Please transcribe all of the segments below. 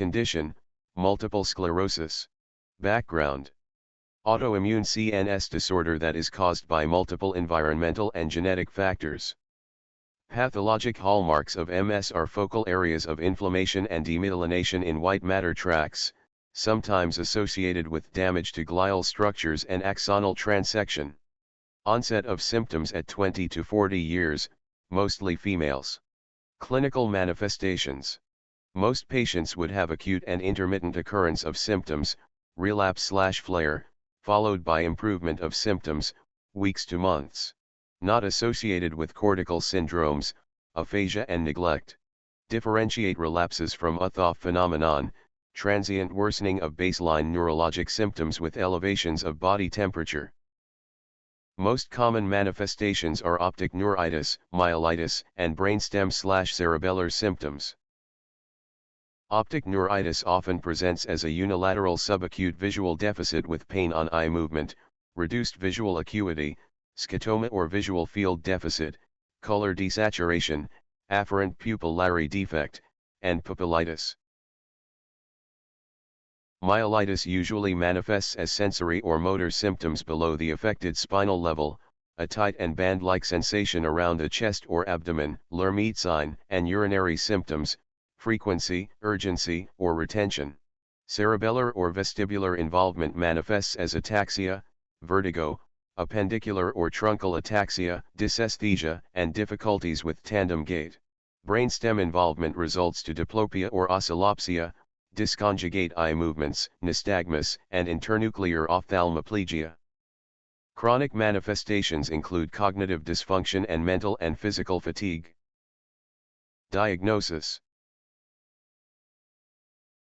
condition, multiple sclerosis. Background: autoimmune CNS disorder that is caused by multiple environmental and genetic factors. Pathologic hallmarks of MS are focal areas of inflammation and demyelination in white matter tracts, sometimes associated with damage to glial structures and axonal transection. Onset of symptoms at 20 to 40 years, mostly females. Clinical manifestations: most patients would have acute and intermittent occurrence of symptoms, relapse/flare, followed by improvement of symptoms, weeks to months. Not associated with cortical syndromes, aphasia and neglect. Differentiate relapses from Uthoff phenomenon, transient worsening of baseline neurologic symptoms with elevations of body temperature. Most common manifestations are optic neuritis, myelitis, and brainstem/cerebellar symptoms. Optic neuritis often presents as a unilateral subacute visual deficit with pain on eye movement, reduced visual acuity, scotoma or visual field deficit, color desaturation, afferent pupillary defect, and pupillitis. Myelitis usually manifests as sensory or motor symptoms below the affected spinal level, a tight and band-like sensation around the chest or abdomen, Lermite sign, and urinary symptoms, frequency, urgency, or retention. Cerebellar or vestibular involvement manifests as ataxia, vertigo, appendicular or truncal ataxia, dysesthesia, and difficulties with tandem gait. Brainstem involvement results to diplopia or oscillopsia, disconjugate eye movements, nystagmus, and internuclear ophthalmoplegia. Chronic manifestations include cognitive dysfunction and mental and physical fatigue. Diagnosis: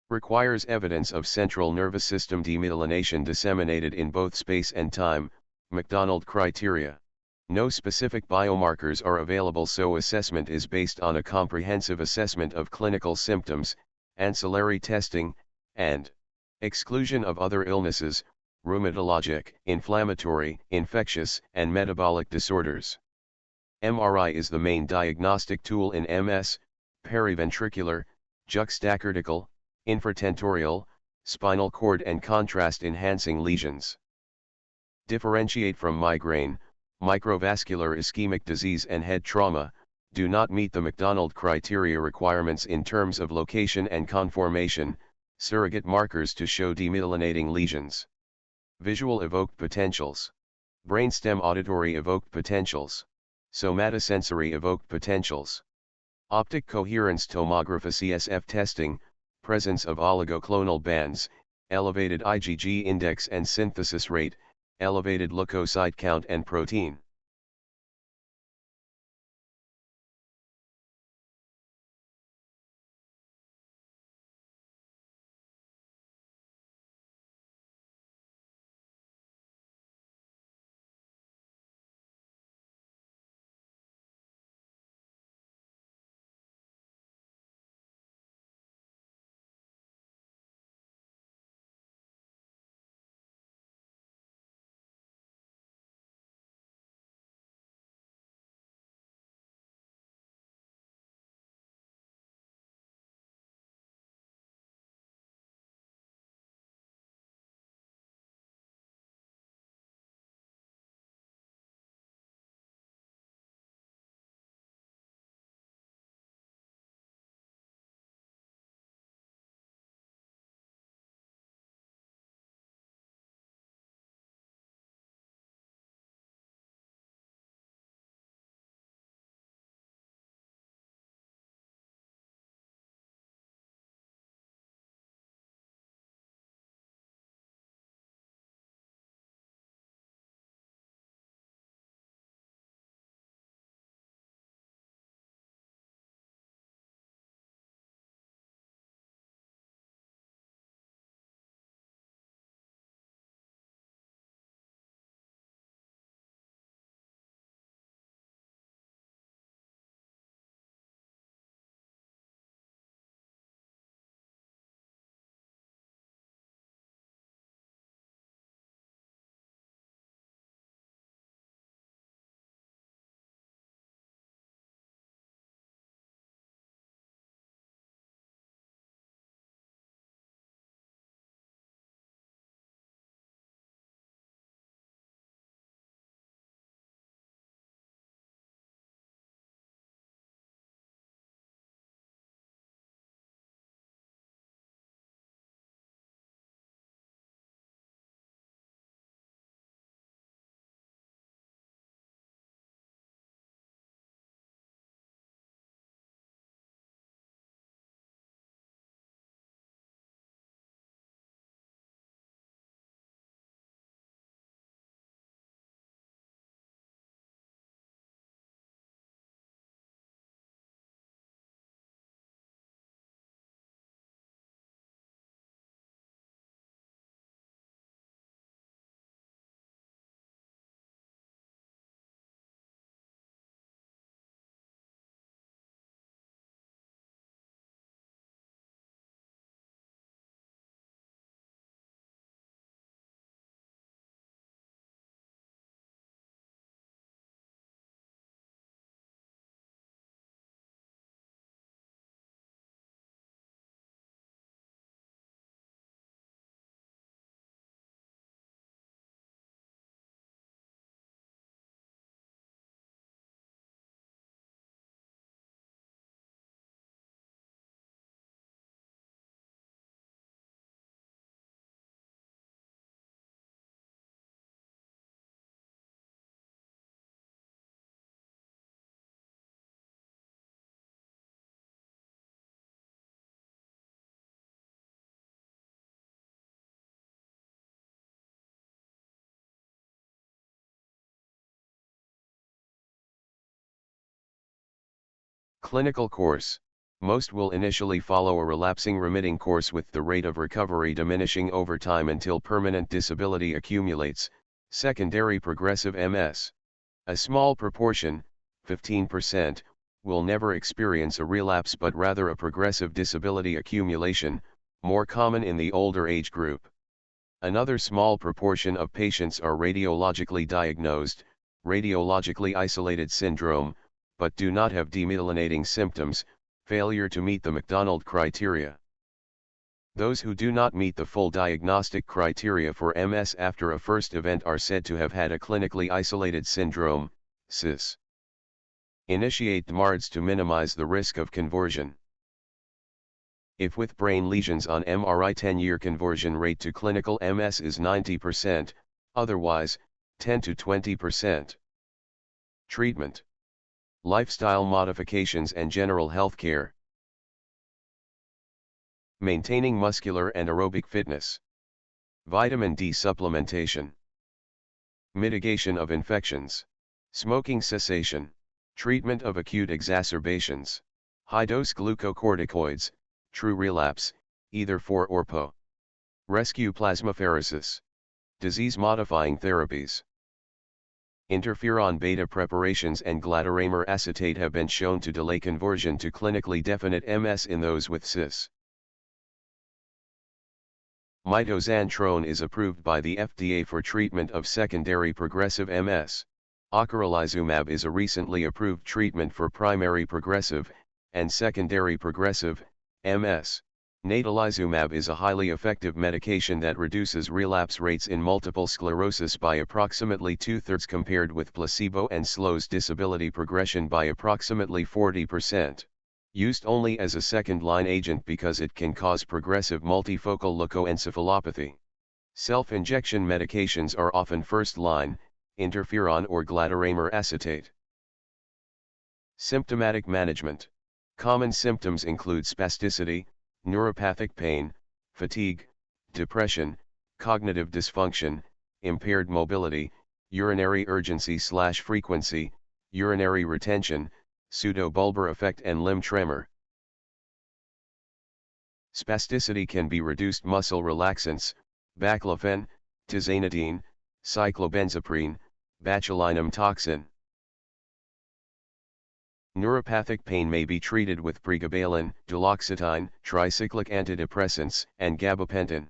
requires evidence of central nervous system demyelination disseminated in both space and time, McDonald criteria. No specific biomarkers are available, so assessment is based on a comprehensive assessment of clinical symptoms, ancillary testing, and exclusion of other illnesses, rheumatologic, inflammatory, infectious, and metabolic disorders. MRI is the main diagnostic tool in MS, periventricular, juxtacortical, infratentorial, spinal cord and contrast-enhancing lesions. Differentiate from migraine, microvascular ischemic disease and head trauma, do not meet the McDonald criteria requirements in terms of location and conformation, surrogate markers to show demyelinating lesions. Visual evoked potentials. Brainstem auditory evoked potentials. Somatosensory evoked potentials. Optic coherence tomography CSF testing, presence of oligoclonal bands, elevated IgG index and synthesis rate, elevated leukocyte count and protein. Clinical course. Most will initially follow a relapsing remitting course with the rate of recovery diminishing over time until permanent disability accumulates, secondary progressive MS. A small proportion, 15%, will never experience a relapse but rather a progressive disability accumulation, more common in the older age group. Another small proportion of patients are radiologically diagnosed, radiologically isolated syndrome, but do not have demyelinating symptoms, failure to meet the McDonald criteria. Those who do not meet the full diagnostic criteria for MS after a first event are said to have had a clinically isolated syndrome, CIS. Initiate DMARDs to minimize the risk of conversion. If with brain lesions on MRI 10-year conversion rate to clinical MS is 90%, otherwise, 10 to 20%. Treatment. Lifestyle modifications and general health care. Maintaining muscular and aerobic fitness. Vitamin D supplementation. Mitigation of infections. Smoking cessation. Treatment of acute exacerbations. High-dose glucocorticoids, true relapse, either for or po. Rescue plasmapheresis. Disease-modifying therapies. Interferon beta preparations and glatiramer acetate have been shown to delay conversion to clinically definite MS in those with CIS. Mitoxantrone is approved by the FDA for treatment of secondary progressive MS. Ocrelizumab is a recently approved treatment for primary progressive and secondary progressive MS. Natalizumab is a highly effective medication that reduces relapse rates in multiple sclerosis by approximately 2/3 compared with placebo and slows disability progression by approximately 40%. Used only as a second-line agent because it can cause progressive multifocal leukoencephalopathy. Self-injection medications are often first-line, interferon or glatiramer acetate. Symptomatic management. Common symptoms include spasticity, neuropathic pain, fatigue, depression, cognitive dysfunction, impaired mobility, urinary urgency/frequency, urinary retention, pseudobulbar effect and limb tremor. Spasticity can be reduced muscle relaxants, baclofen, tizanidine, cyclobenzaprine, botulinum toxin. Neuropathic pain may be treated with pregabalin, duloxetine, tricyclic antidepressants, and gabapentin.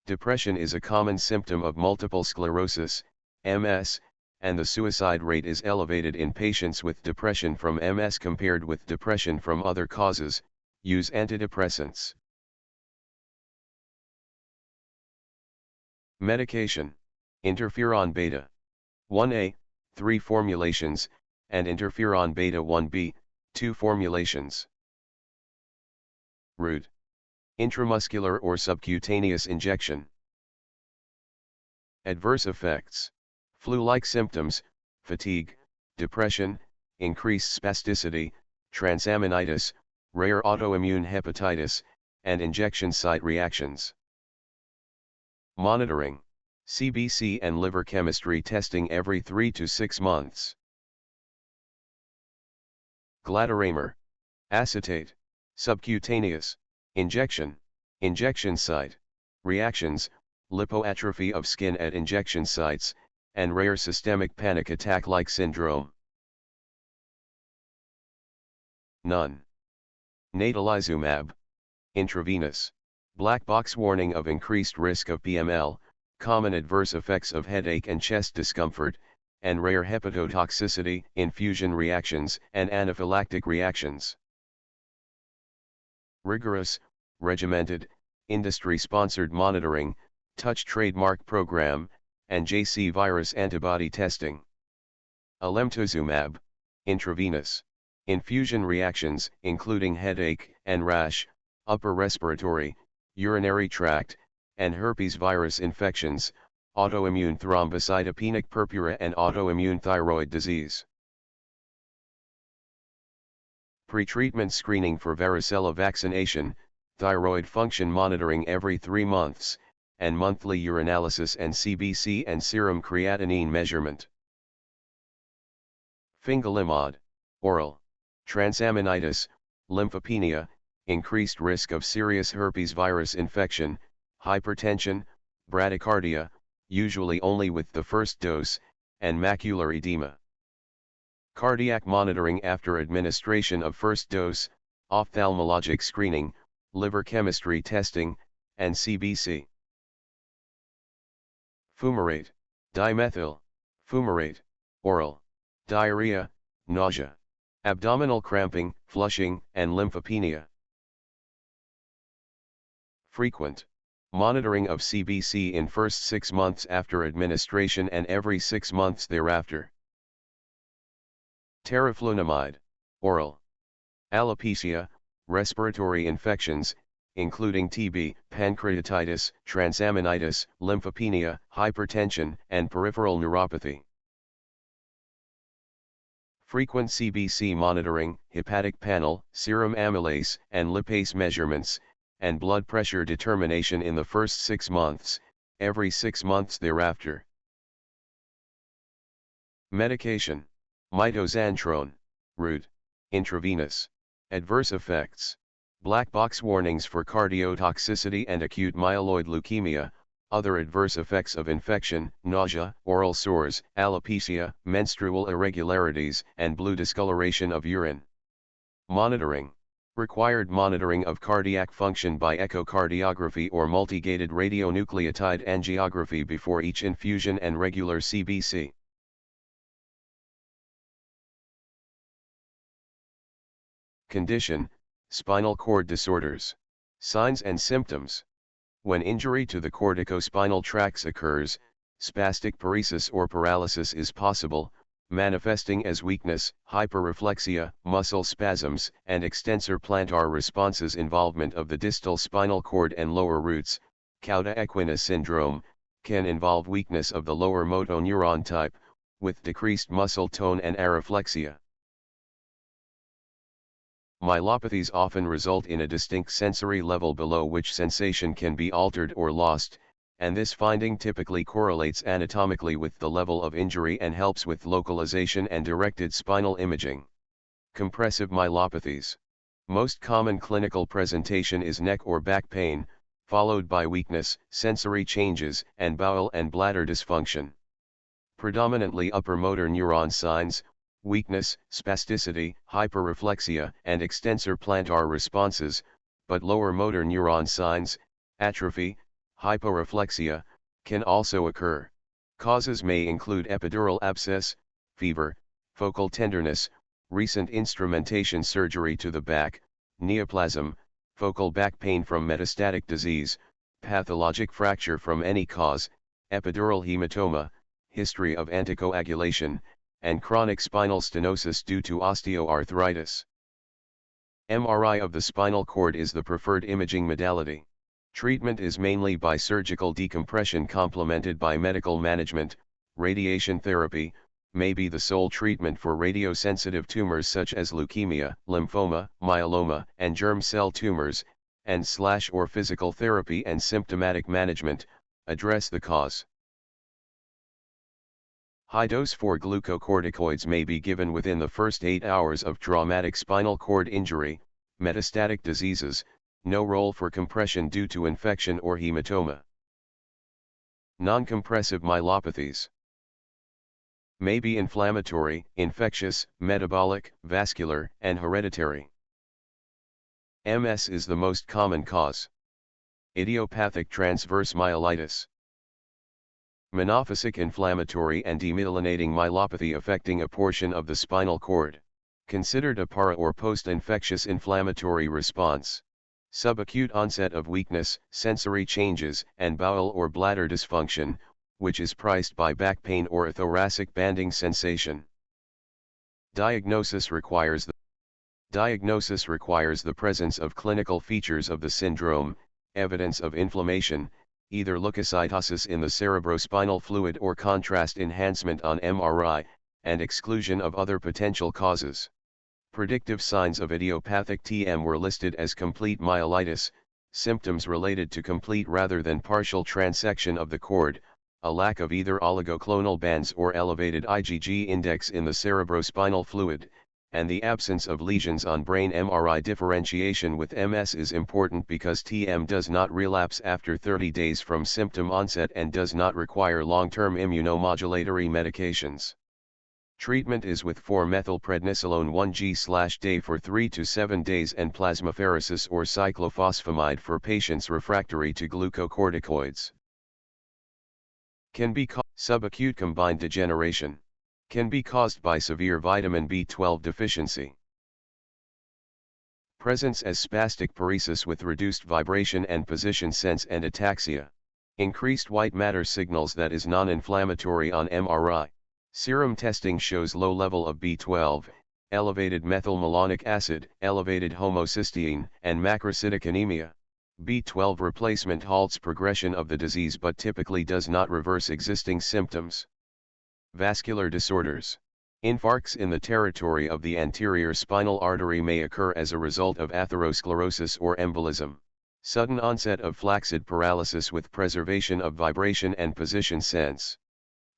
Depression is a common symptom of multiple sclerosis, MS, and the suicide rate is elevated in patients with depression from MS compared with depression from other causes. Use antidepressants. Medication. Interferon beta 1A, 3 formulations, and interferon beta 1B, 2 formulations. Route. Intramuscular or subcutaneous injection. Adverse effects. Flu-like symptoms, fatigue, depression, increased spasticity, transaminitis, rare autoimmune hepatitis, and injection site reactions. Monitoring. CBC and liver chemistry testing every 3 to 6 months. Glatiramer acetate, subcutaneous, injection site, reactions, lipoatrophy of skin at injection sites, and rare systemic panic attack-like syndrome. None. Natalizumab, intravenous, black box warning of increased risk of PML, common adverse effects of headache and chest discomfort, and rare hepatotoxicity, infusion reactions, and anaphylactic reactions. Rigorous, regimented, industry-sponsored monitoring, touch trademark program, and JC virus antibody testing. Alemtuzumab, intravenous, infusion reactions including headache and rash, upper respiratory, urinary tract, and herpes virus infections, autoimmune thrombocytopenic purpura and autoimmune thyroid disease. Pre-treatment screening for varicella vaccination, thyroid function monitoring every 3 months, and monthly urinalysis and CBC and serum creatinine measurement. Fingolimod, oral, transaminitis, lymphopenia, increased risk of serious herpes virus infection, hypertension, bradycardia, usually only with the first dose, and macular edema. Cardiac monitoring after administration of first dose, ophthalmologic screening, liver chemistry testing, and CBC. Fumarate, dimethyl, fumarate, oral, diarrhea, nausea, abdominal cramping, flushing, and lymphopenia. Frequent monitoring of CBC in first 6 months after administration and every 6 months thereafter. Teriflunomide, oral. Alopecia, respiratory infections, including TB, pancreatitis, transaminitis, lymphopenia, hypertension, and peripheral neuropathy. Frequent CBC monitoring, hepatic panel, serum amylase and lipase measurements, and blood pressure determination in the first 6 months, every 6 months thereafter. Medication. Mitoxantrone, root, intravenous. Adverse effects. Black box warnings for cardiotoxicity and acute myeloid leukemia, other adverse effects of infection, nausea, oral sores, alopecia, menstrual irregularities, and blue discoloration of urine. Monitoring. Required monitoring of cardiac function by echocardiography or multigated radionucleotide angiography before each infusion and regular CBC. Condition, spinal cord disorders. Signs and symptoms. When injury to the corticospinal tracts occurs, spastic paresis or paralysis is possible, manifesting as weakness, hyperreflexia, muscle spasms, and extensor plantar responses. Involvement of the distal spinal cord and lower roots, cauda equina syndrome, can involve weakness of the lower motoneuron type, with decreased muscle tone and areflexia. Myelopathies often result in a distinct sensory level below which sensation can be altered or lost, and this finding typically correlates anatomically with the level of injury and helps with localization and directed spinal imaging. Compressive myelopathies. Most common clinical presentation is neck or back pain, followed by weakness, sensory changes, and bowel and bladder dysfunction. Predominantly upper motor neuron signs, weakness, spasticity, hyperreflexia, and extensor plantar responses, but lower motor neuron signs, atrophy, hyporeflexia, can also occur. Causes may include epidural abscess, fever, focal tenderness, recent instrumentation surgery to the back, neoplasm, focal back pain from metastatic disease, pathologic fracture from any cause, epidural hematoma, history of anticoagulation, and chronic spinal stenosis due to osteoarthritis. MRI of the spinal cord is the preferred imaging modality. Treatment is mainly by surgical decompression complemented by medical management. Radiation therapy may be the sole treatment for radiosensitive tumors such as leukemia, lymphoma, myeloma, and germ cell tumors, and/or physical therapy and symptomatic management address the cause. High-dose 4-glucocorticoids may be given within the first 8 hours of traumatic spinal cord injury. Metastatic diseases, no role for compression due to infection or hematoma. Non-compressive myelopathies may be inflammatory, infectious, metabolic, vascular, and hereditary. MS is the most common cause. Idiopathic transverse myelitis. Monophasic inflammatory and demyelinating myelopathy affecting a portion of the spinal cord. Considered a para or post-infectious inflammatory response. Subacute onset of weakness, sensory changes, and bowel or bladder dysfunction, which is preceded by back pain or a thoracic banding sensation. Diagnosis requires the presence of clinical features of the syndrome, evidence of inflammation, either leukocytosis in the cerebrospinal fluid or contrast enhancement on MRI, and exclusion of other potential causes. Predictive signs of idiopathic TM were listed as complete myelitis, symptoms related to complete rather than partial transection of the cord, a lack of either oligoclonal bands or elevated IgG index in the cerebrospinal fluid, and the absence of lesions on brain. MRI differentiation with MS is important because TM does not relapse after 30 days from symptom onset and does not require long-term immunomodulatory medications. Treatment is with 4-methylprednisolone 1g/day for 3 to 7 days and plasmapheresis or cyclophosphamide for patients refractory to glucocorticoids. Can be subacute combined degeneration. Can be caused by severe vitamin B12 deficiency. Presence as spastic paresis with reduced vibration and position sense and ataxia. Increased white matter signals that is non-inflammatory on MRI. Serum testing shows low level of B12, elevated methylmalonic acid, elevated homocysteine, and macrocytic anemia. B12 replacement halts progression of the disease but typically does not reverse existing symptoms. Vascular disorders. Infarcts in the territory of the anterior spinal artery may occur as a result of atherosclerosis or embolism. Sudden onset of flaccid paralysis with preservation of vibration and position sense.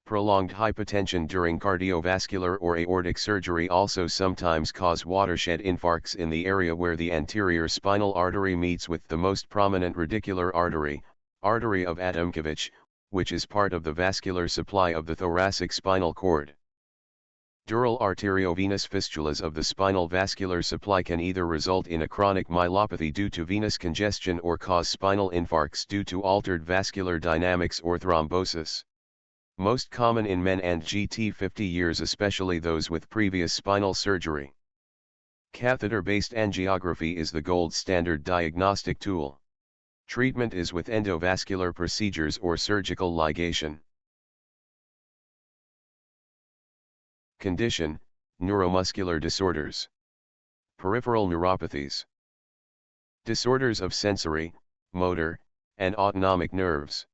Prolonged hypotension during cardiovascular or aortic surgery also sometimes cause watershed infarcts in the area where the anterior spinal artery meets with the most prominent radicular artery, artery of Adamkiewicz, which is part of the vascular supply of the thoracic spinal cord. Dural arteriovenous fistulas of the spinal vascular supply can either result in a chronic myelopathy due to venous congestion or cause spinal infarcts due to altered vascular dynamics or thrombosis. Most common in men and GT 50 years, especially those with previous spinal surgery. Catheter-based angiography is the gold standard diagnostic tool. Treatment is with endovascular procedures or surgical ligation. Condition: neuromuscular disorders. Peripheral neuropathies. Disorders of sensory, motor, and autonomic nerves.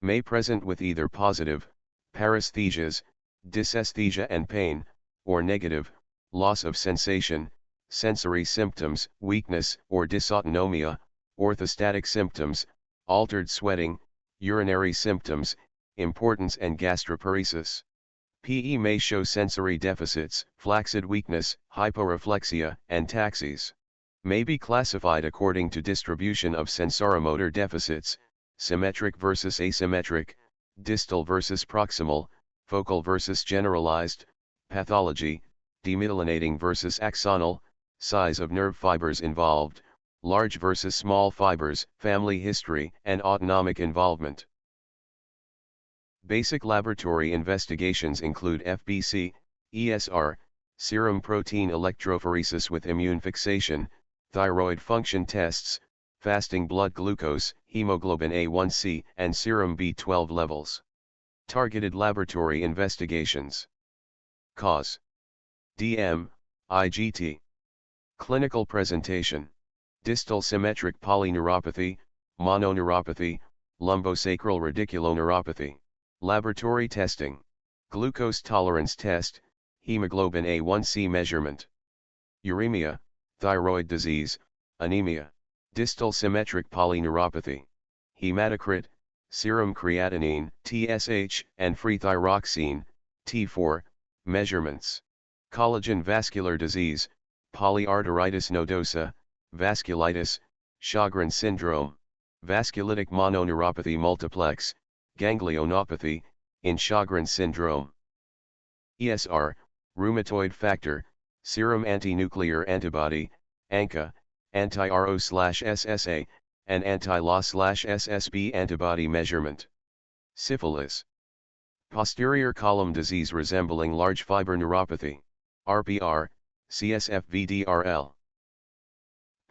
May present with either positive, paresthesias, dysesthesia and pain, or negative, loss of sensation, sensory symptoms, weakness or dysautonomia, orthostatic symptoms, altered sweating, urinary symptoms, impotence and gastroparesis. PE may show sensory deficits, flaccid weakness, hyporeflexia, and taxis. May be classified according to distribution of sensoromotor deficits, symmetric versus asymmetric, distal versus proximal, focal versus generalized, pathology, demyelinating versus axonal, size of nerve fibers involved, large versus small fibers, family history, and autonomic involvement. Basic laboratory investigations include FBC, ESR, serum protein electrophoresis with immune fixation, thyroid function tests, fasting blood glucose, hemoglobin A1c, and serum B12 levels. Targeted laboratory investigations. Cause: DM, IGT. Clinical presentation: distal symmetric polyneuropathy, mononeuropathy, lumbosacral radiculoneuropathy. Laboratory testing: glucose tolerance test, hemoglobin A1c measurement. Uremia, thyroid disease, anemia. Distal symmetric polyneuropathy. Hematocrit, serum creatinine, TSH, and free thyroxine, T4, measurements. Collagen vascular disease, polyarteritis nodosa, vasculitis, Sjogren syndrome, vasculitic mononeuropathy multiplex, ganglionopathy, in Sjogren syndrome. ESR, rheumatoid factor, serum antinuclear antibody, ANCA, anti-RO/SSA, and anti-LA/SSB antibody measurement. Syphilis. Posterior column disease resembling large fiber neuropathy, RPR, CSF-VDRL.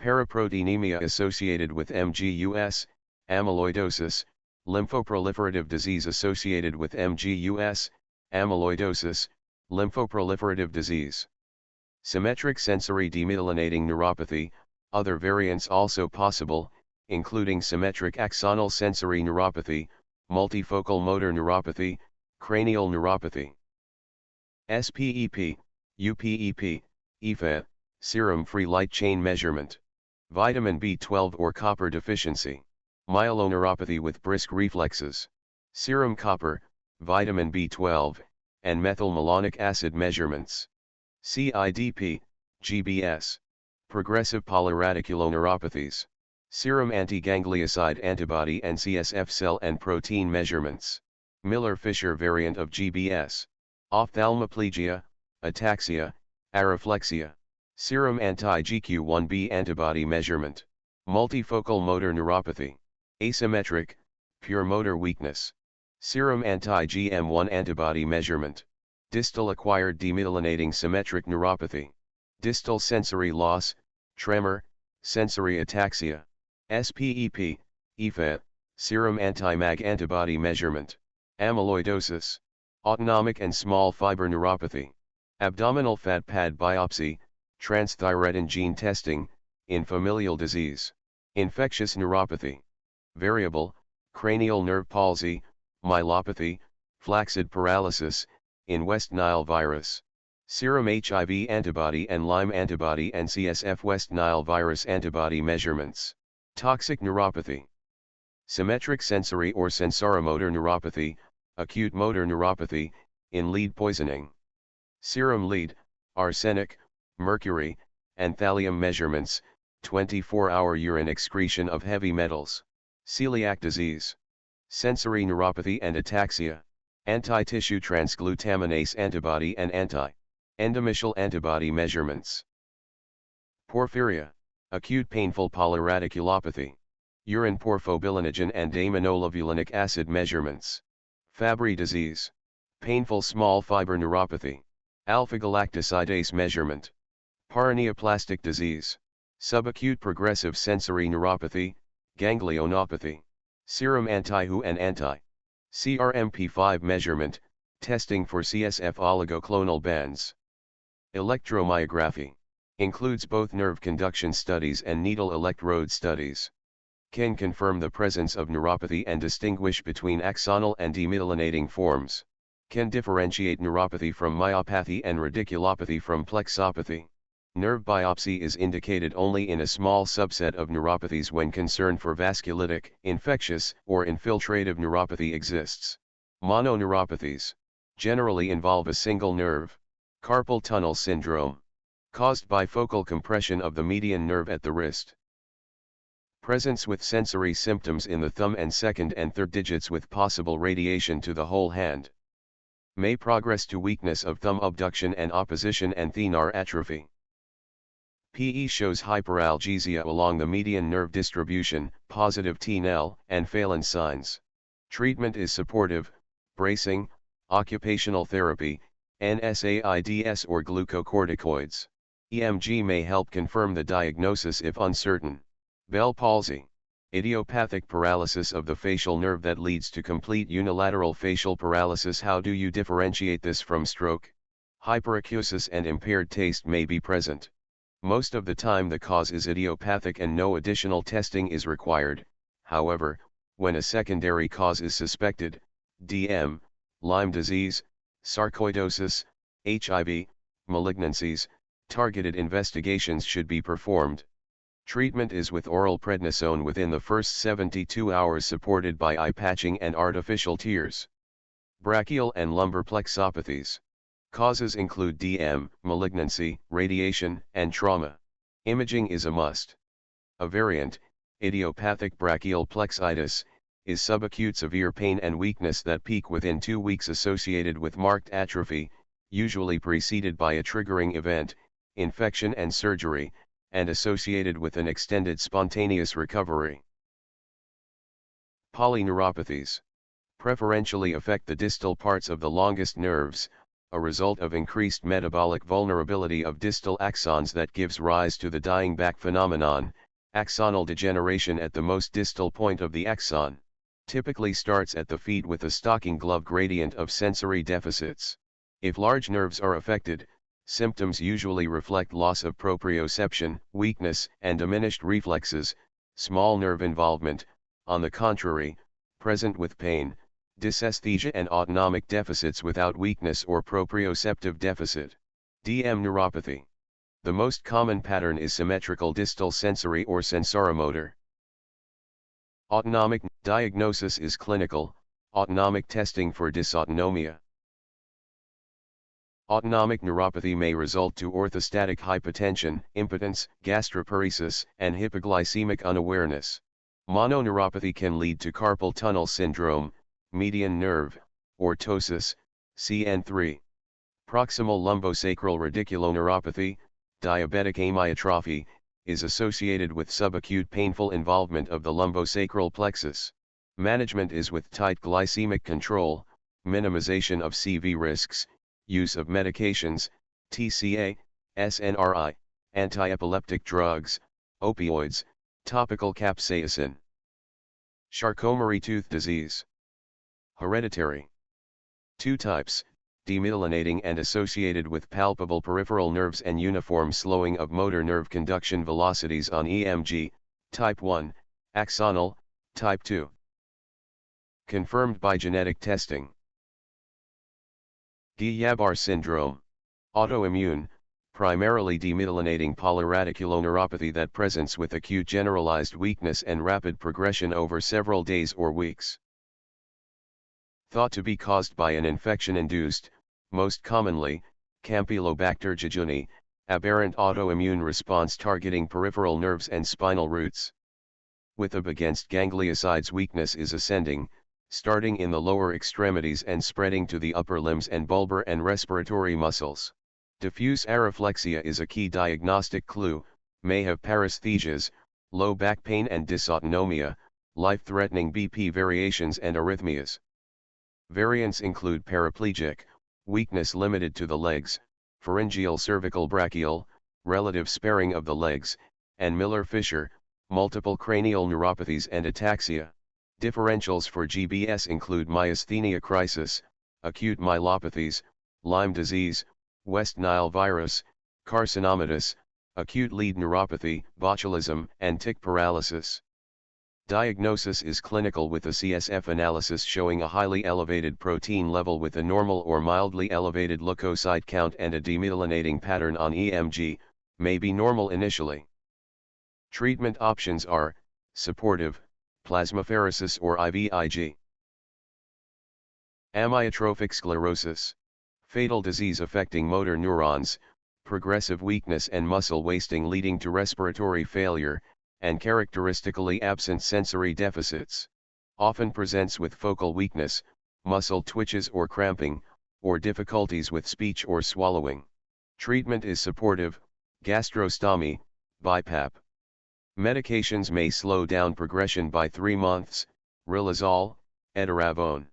Paraproteinemia associated with MGUS, amyloidosis, lymphoproliferative disease associated with MGUS, amyloidosis, lymphoproliferative disease. Symmetric sensory demyelinating neuropathy, other variants also possible, including symmetric axonal sensory neuropathy, multifocal motor neuropathy, cranial neuropathy. SPEP, UPEP, EFA, serum free light chain measurement. Vitamin B12 or copper deficiency. Myeloneuropathy with brisk reflexes. Serum copper, vitamin B12, and methylmalonic acid measurements. CIDP, GBS. Progressive polyradiculoneuropathies. Serum antiganglioside antibody and CSF cell and protein measurements. Miller-Fisher variant of GBS. Ophthalmoplegia, ataxia, areflexia. Serum anti-GQ1B antibody measurement. Multifocal motor neuropathy. Asymmetric, pure motor weakness. Serum anti-GM1 antibody measurement. Distal acquired demyelinating symmetric neuropathy. Distal sensory loss, tremor, sensory ataxia. SPEP, EFA, serum anti-MAG antibody measurement. Amyloidosis. Autonomic and small fiber neuropathy. Abdominal fat pad biopsy, transthyretin gene testing, in familial disease. Infectious neuropathy. Variable, cranial nerve palsy, myelopathy, flaccid paralysis, in West Nile virus. Serum HIV antibody and Lyme antibody and CSF West Nile virus antibody measurements. Toxic neuropathy. Symmetric sensory or sensoromotor neuropathy, acute motor neuropathy, in lead poisoning. Serum lead, arsenic, mercury, and thallium measurements, 24-hour urine excretion of heavy metals. Celiac disease. Sensory neuropathy and ataxia. Anti-tissue transglutaminase antibody and anti-endometrial antibody measurements. Porphyria. Acute painful polyradiculopathy. Urine porphobilinogen and aminolevulinic acid measurements. Fabry disease. Painful small fiber neuropathy. Alpha-galactosidase measurement. Paraneoplastic disease. Subacute progressive sensory neuropathy, ganglionopathy. Serum anti-Hu and anti-CRMP5 measurement, testing for CSF oligoclonal bands. Electromyography. Includes both nerve conduction studies and needle electrode studies. Can confirm the presence of neuropathy and distinguish between axonal and demyelinating forms. Can differentiate neuropathy from myopathy and radiculopathy from plexopathy. Nerve biopsy is indicated only in a small subset of neuropathies when concern for vasculitic, infectious, or infiltrative neuropathy exists. Mononeuropathies generally involve a single nerve. Carpal tunnel syndrome, caused by focal compression of the median nerve at the wrist. Presence with sensory symptoms in the thumb and second and third digits with possible radiation to the whole hand. May progress to weakness of thumb abduction and opposition and thenar atrophy. PE shows hyperalgesia along the median nerve distribution, positive TNL and Phelan signs. Treatment is supportive, bracing, occupational therapy, NSAIDs or glucocorticoids. EMG may help confirm the diagnosis if uncertain. Bell palsy. Idiopathic paralysis of the facial nerve that leads to complete unilateral facial paralysis. How do you differentiate this from stroke? Hyperacusis and impaired taste may be present. Most of the time the cause is idiopathic and no additional testing is required. However, when a secondary cause is suspected, DM, Lyme disease, sarcoidosis, HIV, malignancies, targeted investigations should be performed. Treatment is with oral prednisone within the first 72 hours supported by eye patching and artificial tears. Brachial and lumbar plexopathies. Causes include DM, malignancy, radiation, and trauma. Imaging is a must. A variant, idiopathic brachial plexitis, is subacute severe pain and weakness that peak within 2 weeks associated with marked atrophy, usually preceded by a triggering event, infection and surgery, and associated with an extended spontaneous recovery. Polyneuropathies preferentially affect the distal parts of the longest nerves, a result of increased metabolic vulnerability of distal axons that gives rise to the dying back phenomenon. Axonal degeneration at the most distal point of the axon typically starts at the feet with a stocking glove gradient of sensory deficits. If large nerves are affected, symptoms usually reflect loss of proprioception, weakness, and diminished reflexes. Small nerve involvement, on the contrary, present with pain, dysesthesia and autonomic deficits without weakness or proprioceptive deficit. DM neuropathy. The most common pattern is symmetrical distal sensory or sensoromotor. Autonomic diagnosis is clinical, autonomic testing for dysautonomia. Autonomic neuropathy may result to orthostatic hypotension, impotence, gastroparesis, and hypoglycemic unawareness. Mononeuropathy can lead to carpal tunnel syndrome, median nerve, or ptosis, CN3. Proximal lumbosacral radiculoneuropathy, diabetic amyotrophy, is associated with subacute painful involvement of the lumbosacral plexus. Management is with tight glycemic control, minimization of CV risks, use of medications, TCA, SNRI, antiepileptic drugs, opioids, topical capsaicin. Charcot-Marie-Tooth disease. Hereditary. 2 types, demyelinating and associated with palpable peripheral nerves and uniform slowing of motor nerve conduction velocities on EMG, type 1, axonal, type 2. Confirmed by genetic testing. Guillain-Barré syndrome. Autoimmune, primarily demyelinating polyradiculoneuropathy that presents with acute generalized weakness and rapid progression over several days or weeks. Thought to be caused by an infection-induced, most commonly, Campylobacter jejuni, aberrant autoimmune response targeting peripheral nerves and spinal roots. With ab against gangliosides, weakness is ascending, starting in the lower extremities and spreading to the upper limbs and bulbar and respiratory muscles. Diffuse areflexia is a key diagnostic clue, may have paresthesias, low back pain and dysautonomia, life-threatening BP variations and arrhythmias. Variants include paraplegic, weakness limited to the legs, pharyngeal cervical brachial, relative sparing of the legs, and Miller-Fisher, multiple cranial neuropathies and ataxia. Differentials for GBS include myasthenia crisis, acute myelopathies, Lyme disease, West Nile virus, carcinomatous, acute lead neuropathy, botulism, and tic paralysis. Diagnosis is clinical with a CSF analysis showing a highly elevated protein level with a normal or mildly elevated leukocyte count and a demyelinating pattern on EMG, may be normal initially. Treatment options are supportive, plasmapheresis or IVIG. Amyotrophic sclerosis. Fatal disease affecting motor neurons, progressive weakness and muscle wasting leading to respiratory failure, and characteristically absent sensory deficits. Often presents with focal weakness, muscle twitches or cramping, or difficulties with speech or swallowing. Treatment is supportive, gastrostomy, BiPAP. Medications may slow down progression by 3 months, riluzole, edaravone.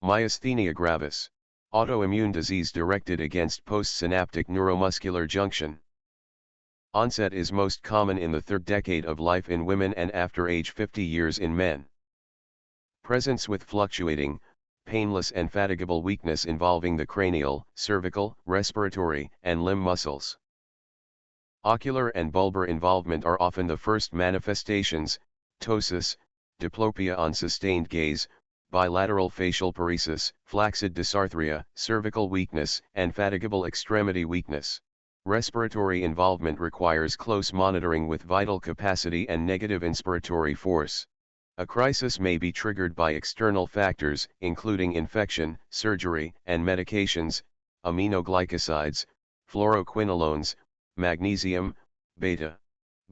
Myasthenia gravis. Autoimmune disease directed against postsynaptic neuromuscular junction. Onset is most common in the 3rd decade of life in women and after age 50 years in men. Presence with fluctuating, painless and fatigable weakness involving the cranial, cervical, respiratory, and limb muscles. Ocular and bulbar involvement are often the first manifestations, ptosis, diplopia on sustained gaze, bilateral facial paresis, flaccid dysarthria, cervical weakness, and fatigable extremity weakness. Respiratory involvement requires close monitoring with vital capacity and negative inspiratory force. A crisis may be triggered by external factors, including infection, surgery, and medications, aminoglycosides, fluoroquinolones, magnesium, beta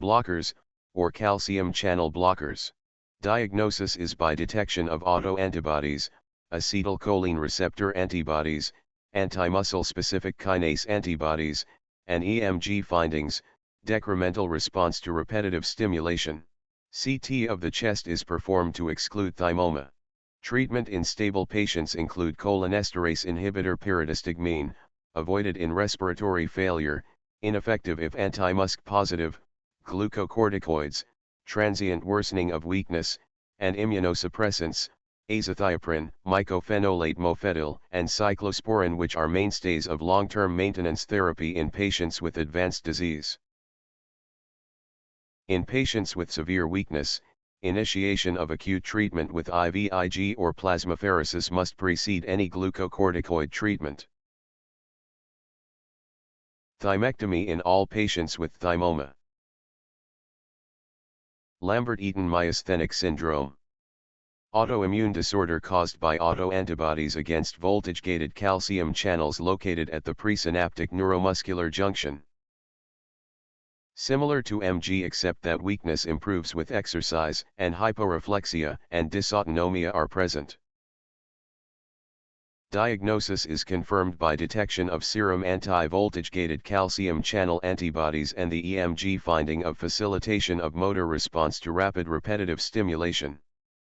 blockers, or calcium channel blockers. Diagnosis is by detection of autoantibodies, acetylcholine receptor antibodies, anti-muscle specific kinase antibodies, and EMG findings, decremental response to repetitive stimulation. CT of the chest is performed to exclude thymoma. Treatment in stable patients include cholinesterase inhibitor pyridostigmine, avoided in respiratory failure, ineffective if anti-MuSK positive, glucocorticoids, transient worsening of weakness, and immunosuppressants, azathioprine, mycophenolate mofetil, and cyclosporin, which are mainstays of long-term maintenance therapy in patients with advanced disease. In patients with severe weakness, initiation of acute treatment with IVIG or plasmapheresis must precede any glucocorticoid treatment. Thymectomy in all patients with thymoma. Lambert-Eaton myasthenic syndrome. Autoimmune disorder caused by autoantibodies against voltage-gated calcium channels located at the presynaptic neuromuscular junction. Similar to MG except that weakness improves with exercise and hyporeflexia and dysautonomia are present. Diagnosis is confirmed by detection of serum anti-voltage-gated calcium channel antibodies and the EMG finding of facilitation of motor response to rapid repetitive stimulation.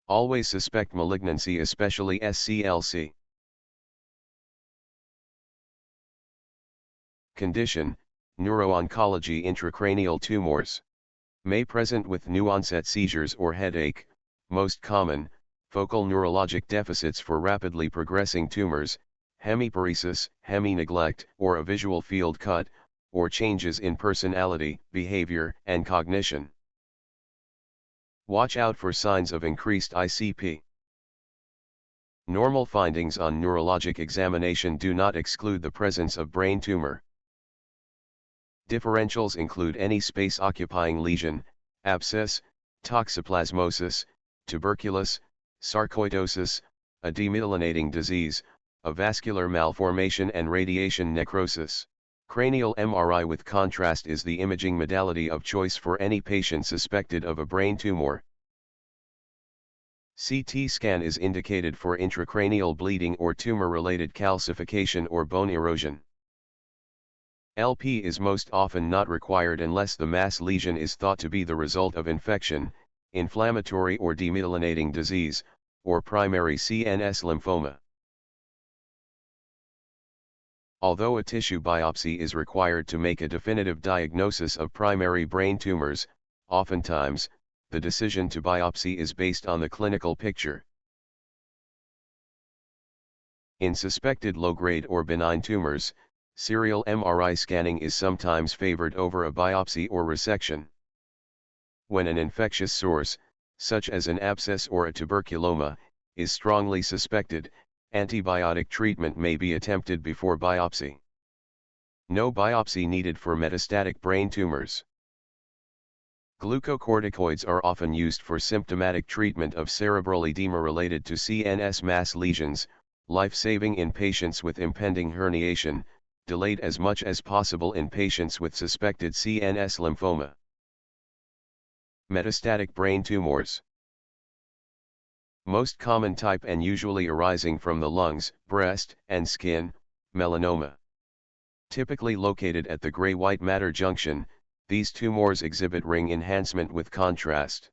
Always suspect malignancy, especially SCLC. Condition: neuro-oncology. Intracranial tumors may present with new-onset seizures or headache. Most common, focal neurologic deficits for rapidly progressing tumors, hemiparesis, hemi-neglect, or a visual field cut, or changes in personality, behavior, and cognition. Watch out for signs of increased ICP. Normal findings on neurologic examination do not exclude the presence of brain tumor. Differentials include any space-occupying lesion, abscess, toxoplasmosis, tuberculosis, sarcoidosis, a demyelinating disease, a vascular malformation and radiation necrosis. Cranial MRI with contrast is the imaging modality of choice for any patient suspected of a brain tumor. CT scan is indicated for intracranial bleeding or tumor-related calcification or bone erosion. LP is most often not required unless the mass lesion is thought to be the result of infection, inflammatory or demyelinating disease, or primary CNS lymphoma. Although a tissue biopsy is required to make a definitive diagnosis of primary brain tumors, oftentimes, the decision to biopsy is based on the clinical picture. In suspected low-grade or benign tumors, serial MRI scanning is sometimes favored over a biopsy or resection. When an infectious source, such as an abscess or a tuberculoma, is strongly suspected, antibiotic treatment may be attempted before biopsy. No biopsy needed for metastatic brain tumors. Glucocorticoids are often used for symptomatic treatment of cerebral edema related to CNS mass lesions, life-saving in patients with impending herniation, delayed as much as possible in patients with suspected CNS lymphoma. Metastatic brain tumors. Most common type and usually arising from the lungs, breast, and skin, melanoma. Typically located at the gray-white matter junction, these tumors exhibit ring enhancement with contrast.